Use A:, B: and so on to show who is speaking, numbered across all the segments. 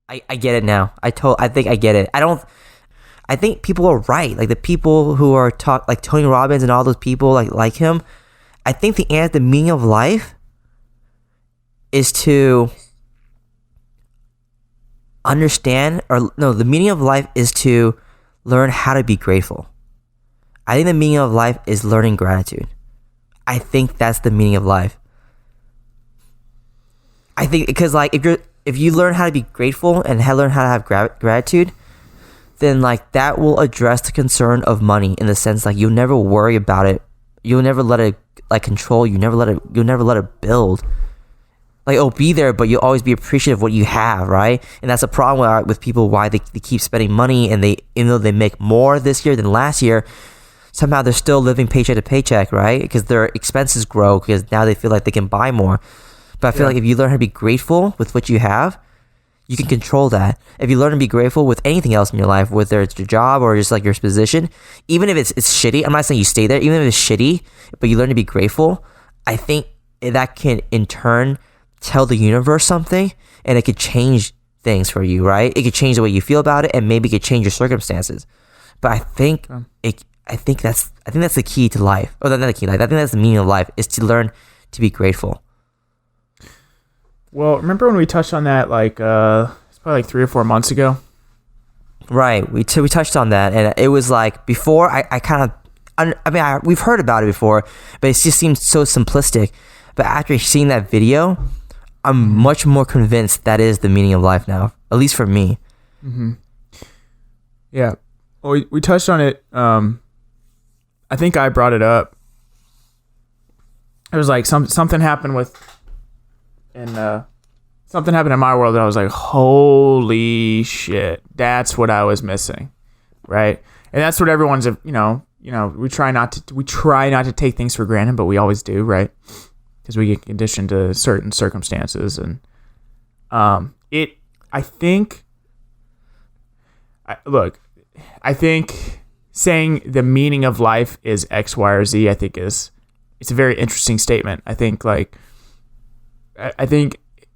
A: I get it now. I think I get it. I think people are right. Like the people who are like Tony Robbins and all those people like him. I think the meaning of life is to understand, or no, the meaning of life is to learn how to be grateful. I think the meaning of life is learning gratitude. I think that's the meaning of life. I think because like if you learn how to be grateful and learn how to have gratitude, then like that will address the concern of money in the sense like you'll never worry about it. You'll never let it like control you. You'll never let it build. Like it'll be there, but you'll always be appreciative of what you have, right? And that's a problem with people, why they keep spending money, and even though they make more this year than last year, somehow they're still living paycheck to paycheck, right? Because their expenses grow because now they feel like they can buy more. But I feel like if you learn how to be grateful with what you have, you can control that. If you learn to be grateful with anything else in your life, whether it's your job or just like your position, even if it's shitty, I'm not saying you stay there, even if it's shitty, but you learn to be grateful, I think that can in turn tell the universe something, and it could change things for you, right? It could change the way you feel about it, and maybe it could change your circumstances. But I think that's the key to life. Or not the key to life. I think that's the meaning of life, is to learn to be grateful.
B: Well, remember when we touched on that it's probably like 3 or 4 months ago?
A: Right. We touched on that, and it was like before we've heard about it before, but it just seemed so simplistic. But after seeing that video, I'm much more convinced that is the meaning of life now, at least for me.
B: Mm-hmm. Yeah. Well, we touched on it. I think I brought it up. It was like something happened something happened in my world that I was like, holy shit, that's what I was missing, right? And that's what everyone's, we try not to take things for granted, but we always do, right? Because we get conditioned to certain circumstances, and I think saying the meaning of life is X, Y, or Z, I think it's a very interesting statement. I think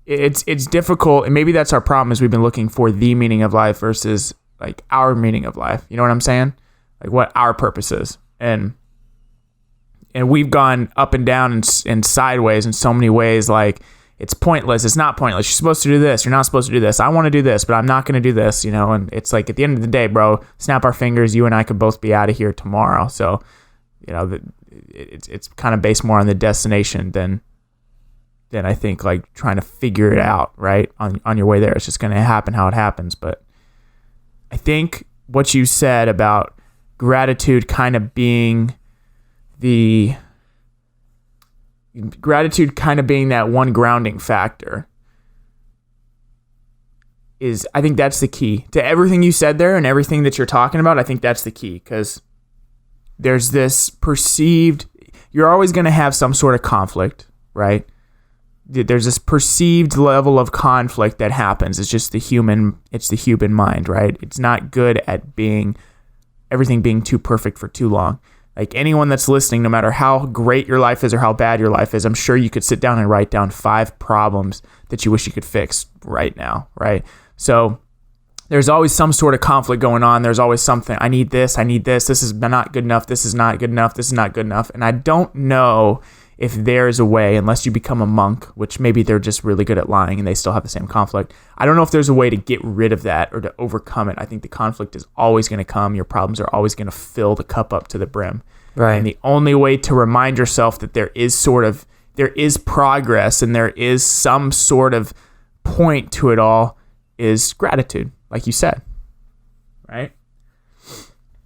B: it's difficult, and maybe that's our problem, is we've been looking for the meaning of life versus like our meaning of life. You know what I'm saying? Like what our purpose is, and we've gone up and down and sideways in so many ways. Like it's pointless. It's not pointless. You're supposed to do this. You're not supposed to do this. I want to do this, but I'm not going to do this. And it's like at the end of the day, bro, snap our fingers. You and I could both be out of here tomorrow. So, it's kind of based more on the destination than I think like trying to figure it out right on your way there. It's just going to happen how it happens. But I think what you said about gratitude kind of being that one grounding factor is, I think that's the key to everything you said there and everything that you're talking about. I think that's the key, because there's this perceived, you're always going to have some sort of conflict, right? There's this perceived level of conflict that happens. It's just the human mind, right? It's not good at everything being too perfect for too long. Like anyone that's listening, no matter how great your life is or how bad your life is, I'm sure you could sit down and write down 5 problems that you wish you could fix right now, right? So there's always some sort of conflict going on. There's always something. I need this. This is not good enough. This is not good enough. This is not good enough. And I don't know if there's a way, unless you become a monk, which maybe they're just really good at lying and they still have the same conflict. I don't know if there's a way to get rid of that or to overcome it. I think the conflict is always going to come. Your problems are always going to fill the cup up to the brim.
A: Right.
B: And the only way to remind yourself that there is progress and there is some sort of point to it all is gratitude, like you said, right?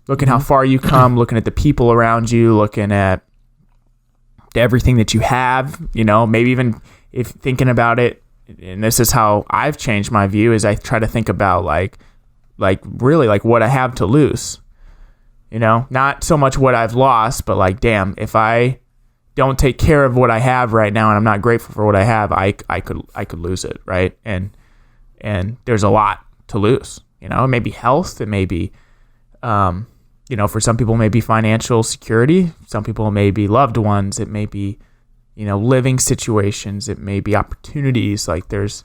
B: Looking how far you come, looking at the people around you, looking at everything that you have, maybe even if thinking about it, and this is how I've changed my view, is I try to think about like really like what I have to lose, not so much what I've lost, but like, damn, if I don't take care of what I have right now and I'm not grateful for what I have, I could lose it, right? And there's a lot to lose, it may be health, it may be for some people, it may be financial security. Some people, it may be loved ones. It may be, living situations. It may be opportunities. Like there's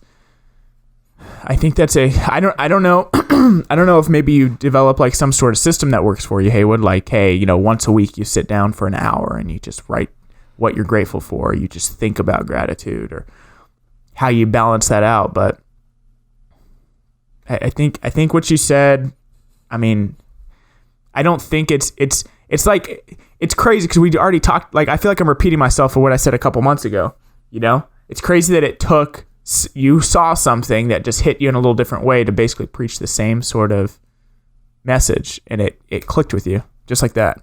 B: I think that's I don't know. I don't know if maybe you develop like some sort of system that works for you, Haywood. Like, hey, once a week you sit down for an hour and you just write what you're grateful for. You just think about gratitude or how you balance that out. But I think what you said, I mean, I don't think it's like, it's crazy because we already talked, like, I feel like I'm repeating myself for what I said a couple months ago, It's crazy that it took, you saw something that just hit you in a little different way to basically preach the same sort of message, and it clicked with you, just like that.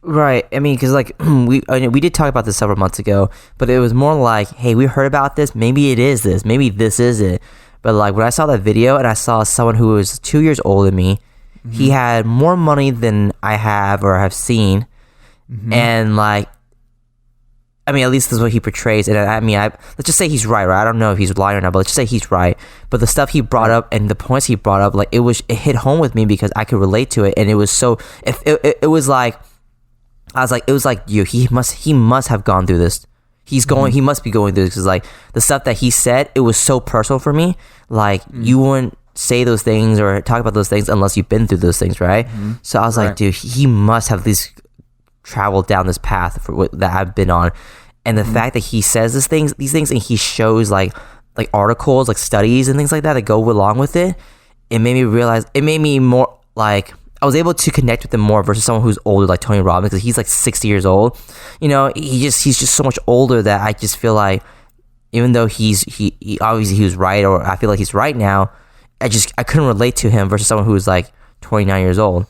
A: Right. I mean, because like we did talk about this several months ago, but it was more like, hey, we heard about this. Maybe it is this. Maybe this is it. But like when I saw that video and I saw someone who was 2 years older than me, he had more money than I have or have seen, and like, I mean, at least this is what he portrays. And I mean, let's just say he's right? I don't know if he's lying or not, but let's just say he's right. But the stuff he brought up and the points he brought up, like it hit home with me because I could relate to it, and it was so. It was like. I was like, it was like, he must have gone through this. He must be going through this because like the stuff that he said, it was so personal for me. Like you wouldn't say those things or talk about those things unless you've been through those things, right? So I was like, dude, he must have at least traveled down this path that I've been on. And the fact that he says these things, and he shows like articles, like studies and things like that that go along with it, it made me realize, it made me more like, I was able to connect with him more versus someone who's older like Tony Robbins, because he's like 60 years old. He's just so much older that I just feel like, even though he obviously he was right, or I feel like he's right now, I couldn't relate to him versus someone who's like 29 years old.